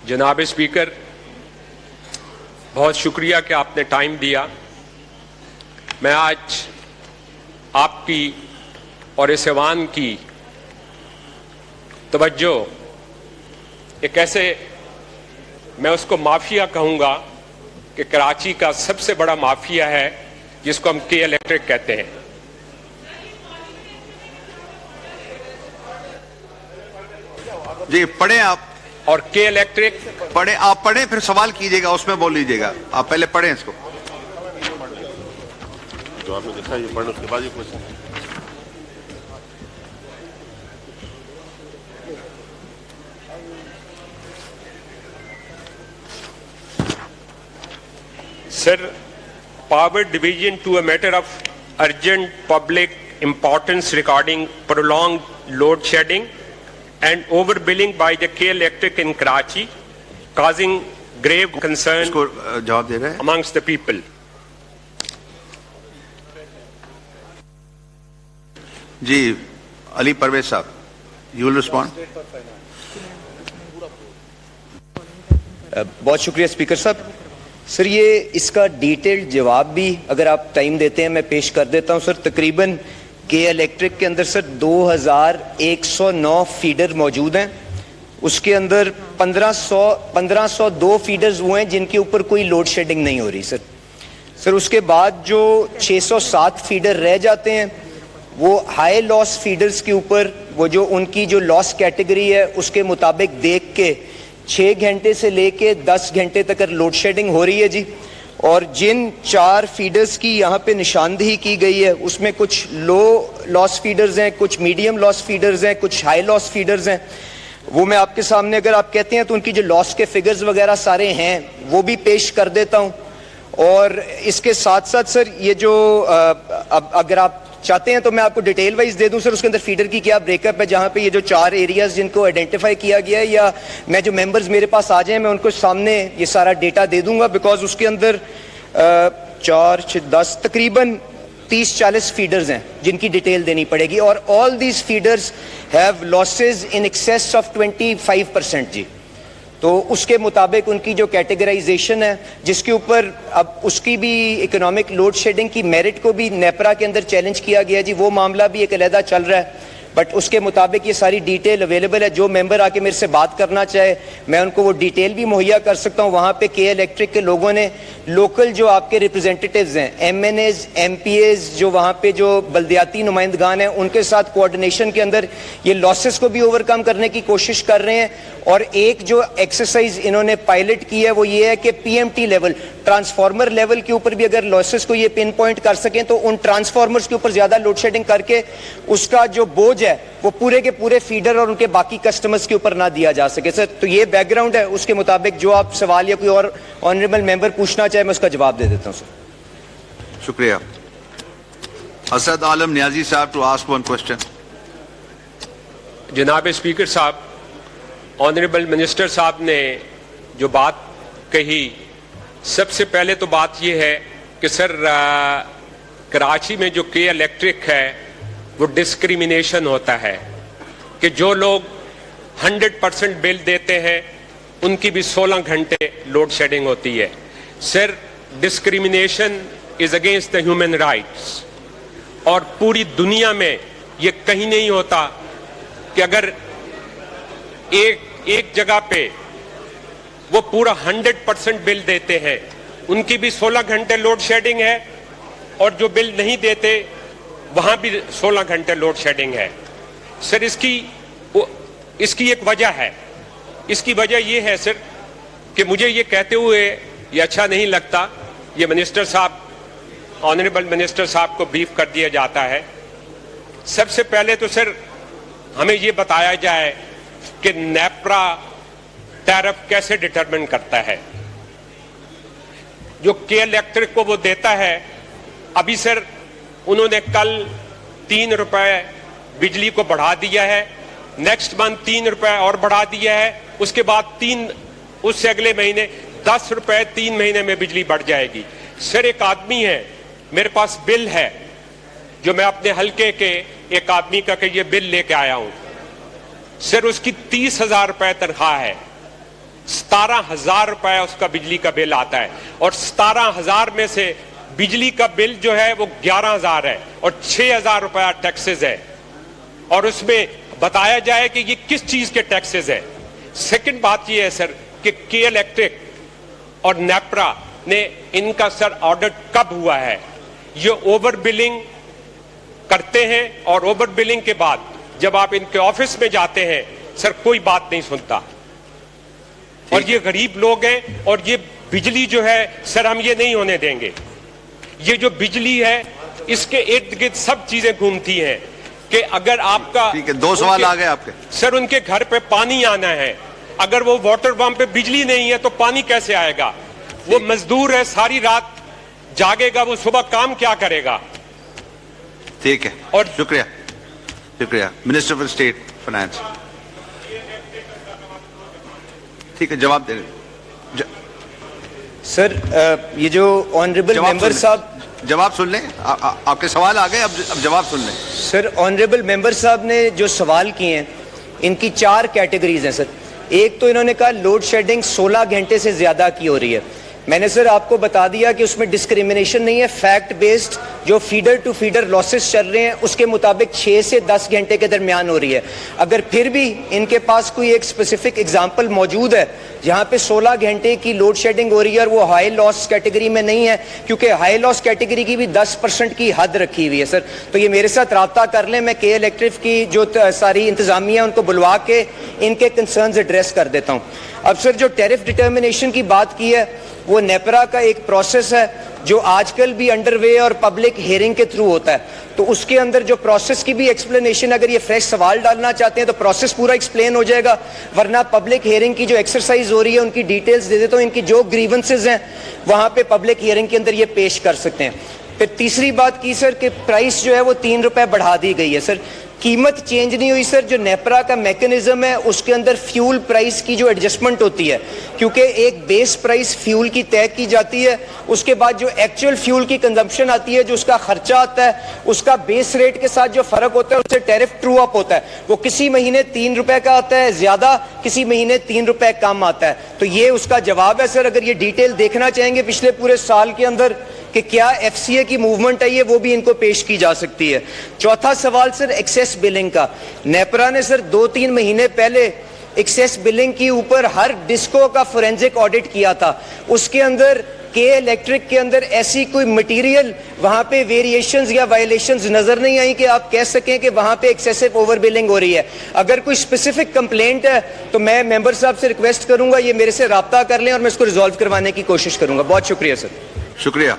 जनाब स्पीकर, बहुत शुक्रिया कि आपने टाइम दिया। मैं आज आपकी और इस ऐवान की तवज्जो एक ऐसे, मैं उसको माफिया कहूँगा कि कराची का सबसे बड़ा माफिया है जिसको हम के इलेक्ट्रिक कहते हैं। जी पढ़ें आप, और के इलेक्ट्रिक पढ़ें, आप पढ़ें फिर सवाल कीजिएगा, उसमें बोल लीजिएगा। आप पहले पढ़ें इसको। जो आपने देखा ये पढ़ने उसके बाद ही question. Sir, power division to a matter of urgent public importance regarding prolonged load shedding and overbilling by the K Electric in Karachi, causing grave concern इसको जवाब दे रहे हैं amongst the people. जी अली परवेज साहब, यू विल रिस्पॉन्ड। बहुत शुक्रिया speaker साहब। Sir ये इसका डिटेल्ड जवाब भी अगर आप टाइम देते हैं मैं पेश कर देता हूं। सर तकरीबन के इलेक्ट्रिक के अंदर सर 2109 फीडर मौजूद हैं। उसके अंदर 1502 फीडर्स वो हैं जिनके ऊपर कोई लोड शेडिंग नहीं हो रही सर उसके बाद जो 607 फीडर रह जाते हैं वो हाई लॉस फीडर्स के ऊपर, वो जो उनकी जो लॉस कैटेगरी है उसके मुताबिक देख के 6 घंटे से लेके 10 घंटे तक लोड शेडिंग हो रही है जी। और जिन 4 फीडर्स की यहाँ पे निशानदेही की गई है उसमें कुछ लो लॉस फीडर्स हैं, कुछ मीडियम लॉस फीडर्स हैं, कुछ हाई लॉस फीडर्स हैं। वो मैं आपके सामने अगर आप कहते हैं तो उनकी जो लॉस के फिगर्स वगैरह सारे हैं वो भी पेश कर देता हूँ। और इसके साथ साथ सर ये जो अगर आप चाहते हैं तो मैं आपको डिटेल वाइज दे दूं सर उसके अंदर फीडर की क्या ब्रेकअप है, जहां पे ये जो 4 एरियाज जिनको आइडेंटिफाई किया गया है, या मैं जो मेंबर्स मेरे पास आ जाएं मैं उनको सामने ये सारा डेटा दे दूंगा। बिकॉज उसके अंदर 4 6 10 तकरीबन 30-40 फीडर्स हैं जिनकी डिटेल देनी पड़ेगी। और all these feeders have losses in excess of 25% जी। तो उसके मुताबिक उनकी जो कैटेगराइजेशन है जिसके ऊपर अब उसकी भी इकोनॉमिक लोड शेडिंग की मेरिट को भी नेपरा के अंदर चैलेंज किया गया जी, वो मामला भी एक अलहदा चल रहा है। बट उसके मुताबिक ये सारी डिटेल अवेलेबल है। जो मेंबर आके मेरे से बात करना चाहे मैं उनको वो डिटेल भी मुहैया कर सकता हूँ। वहाँ पे के इलेक्ट्रिक के लोगों ने लोकल जो आपके रिप्रेजेंटेटिव्स हैं, MNAs, MPAs, जो वहाँ पे जो बल्दियाती नुमाइंदगान हैं, उनके साथ कोऑर्डिनेशन के अंदर ये लॉसेस को भी ओवरकम करने की कोशिश कर रहे हैं। और एक जो एक्सरसाइज इन्होंने पायलट की है वो ये है कि PMT लेवल, ट्रांसफार्मर लेवल के ऊपर भी अगर लॉसेस को ये पिन पॉइंट कर सकें तो उन ट्रांसफार्मर्स के ऊपर ज्यादा लोड शेडिंग करके उसका जो बोझ है वो पूरे के पूरे फीडर और उनके बाकी कस्टमर्स के ऊपर ना दिया जा सके सर। तो ये बैकग्राउंड है। उसके मुताबिक जो आप सवाल या कोई और ऑनरेबल मेंबर पूछना चाहे मैं उसका जवाब दे देता हूं सर। शुक्रिया। असद आलम नियाजी साहब टू आस्क वन क्वेश्चन। जनाब स्पीकर साहब, ऑनरेबल मिनिस्टर साहब ने जो बात कही, सबसे पहले तो बात यह है कि सर कराची में जो के इलेक्ट्रिक है वो डिस्क्रिमिनेशन होता है कि जो लोग 100% बिल देते हैं उनकी भी 16 घंटे लोड शेडिंग होती है। Sir discrimination is against the human rights और पूरी दुनिया में ये कहीं नहीं होता कि अगर एक जगह पे वो पूरा 100% बिल देते हैं उनकी भी 16 घंटे लोड शेडिंग है और जो बिल नहीं देते वहां भी 16 घंटे लोड शेडिंग है। सर इसकी एक वजह है। इसकी वजह यह है सर कि मुझे ये कहते हुए ये अच्छा नहीं लगता, ये मिनिस्टर साहब, ऑनरेबल मिनिस्टर साहब को ब्रीफ कर दिया जाता है। सबसे पहले तो सर हमें ये बताया जाए कि नेपरा टैरिफ कैसे डिटरमिन करता है। जो के इलेक्ट्रिक को वो देता है, अभी सर उन्होंने कल 3 रुपए बिजली को बढ़ा दिया है, नेक्स्ट मंथ 3 रुपए और बढ़ा दिया है, उसके बाद उससे अगले महीने 10 रुपए 3 महीने में बिजली बढ़ जाएगी। सर एक आदमी है, मेरे पास बिल है जो मैं अपने हल्के के एक आदमी का कि ये बिल लेके आया हूं। सर उसकी 30,000 रुपए तनख्वाह है, 17,000 रुपए उसका बिजली का बिल आता है और 17,000 में से बिजली का बिल जो है वो 11,000 है और 6,000 रुपया टैक्सेस है और उसमें बताया जाए कि ये किस चीज के टैक्सेस है। सेकंड बात ये है सर कि के इलेक्ट्रिक और नेपरा ने इनका सर ऑडिट कब हुआ है? ये ओवर बिलिंग करते हैं और ओवर बिलिंग के बाद जब आप इनके ऑफिस में जाते हैं सर कोई बात नहीं सुनता और ये गरीब लोग हैं और ये बिजली जो है सर हम ये नहीं होने देंगे। ये जो बिजली है इसके इर्द गिर्द सब चीजें घूमती हैं कि अगर आपका ठीक है, 2 सवाल आ गए आपके। सर उनके घर पे पानी आना है, अगर वो वाटर पंप पे बिजली नहीं है तो पानी कैसे आएगा? वो मजदूर है, सारी रात जागेगा, वो सुबह काम क्या करेगा? ठीक है और शुक्रिया शुक्रिया। मिनिस्टर फॉर स्टेट फाइनेंस, ठीक है, जवाब दे सर ये जो ऑनरेबल मेंबर साहब जवाब सुन लें। आपके सवाल आ गए, अब जवाब सुन लें। सर ऑनरेबल मेंबर साहब ने जो सवाल किए हैं इनकी 4 कैटेगरीज हैं सर। एक तो इन्होंने कहा लोड शेडिंग 16 घंटे से ज्यादा की हो रही है। मैंने सर आपको बता दिया कि उसमें डिस्क्रिमिनेशन नहीं है, फैक्ट बेस्ड जो फीडर टू फीडर लॉसेस चल रहे हैं उसके मुताबिक 6 से 10 घंटे के दरमियान हो रही है। अगर फिर भी इनके पास कोई एक स्पेसिफिक एग्जांपल मौजूद है जहां पे 16 घंटे की लोड शेडिंग हो रही है और वो हाई लॉस कैटेगरी में नहीं है, क्योंकि हाई लॉस कैटेगरी की भी 10% की हद रखी हुई है सर, तो ये मेरे साथ राब्ता कर लें, मैं के इलेक्ट्रिक की जो सारी इंतजामिया उनको बुलवा के इनके कंसर्न्स एड्रेस कर देता हूँ। अब सर जो टैरिफ डिटर्मिनेशन की बात की है वो नेपरा का एक प्रोसेस है जो आजकल भी अंडरवे और पब्लिक हियरिंग के थ्रू होता है, तो उसके अंदर जो प्रोसेस की भी एक्सप्लेनेशन, अगर ये फ्रेश सवाल डालना चाहते हैं तो प्रोसेस पूरा एक्सप्लेन हो जाएगा, वरना पब्लिक हियरिंग की जो एक्सरसाइज हो रही है उनकी डिटेल्स दे देता हूँ। इनकी जो ग्रीवेंसेज हैं वहां पे पब्लिक हियरिंग के अंदर ये पेश कर सकते हैं। फिर तीसरी बात की सर कि प्राइस जो है वो 3 रुपए बढ़ा दी गई है। सर कीमत चेंज नहीं हुई सर, जो नेपरा का मैकेनिज्म है उसके अंदर फ्यूल प्राइस की जो एडजस्टमेंट होती है, क्योंकि एक बेस प्राइस फ्यूल की तय की जाती है, उसके बाद जो एक्चुअल फ्यूल की कंजम्पशन आती है, जो उसका खर्चा आता है, उसका बेस रेट के साथ जो फर्क होता है उससे टैरिफ ट्रू अप होता है। वो किसी महीने 3 रुपए का आता है ज्यादा, किसी महीने 3 रुपए कम आता है। तो ये उसका जवाब है सर। अगर ये डिटेल देखना चाहेंगे पिछले पूरे साल के अंदर कि क्या एफसीए की मूवमेंट आई है, वो भी इनको पेश की जा सकती है। चौथा सवाल सर एक्सेस बिलिंग का, नेपरा ने सर 2-3 महीने पहले एक्सेस बिलिंग के ऊपर हर डिस्को का फोरेंसिक ऑडिट किया था। उसके अंदर के इलेक्ट्रिक के अंदर ऐसी कोई मटेरियल वहां पे वेरिएशंस या वायलेशंस नजर नहीं आई कि आप कह सकें कि वहां पे एक्सेसिव ओवर बिलिंग हो रही है। अगर कोई स्पेसिफिक कंप्लेंट है तो मैं मेंबर साहब से रिक्वेस्ट करूंगा ये मेरे से राब्ता कर लें और मैं इसको रिजॉल्व करवाने की कोशिश करूंगा। बहुत शुक्रिया सर। शुक्रिया।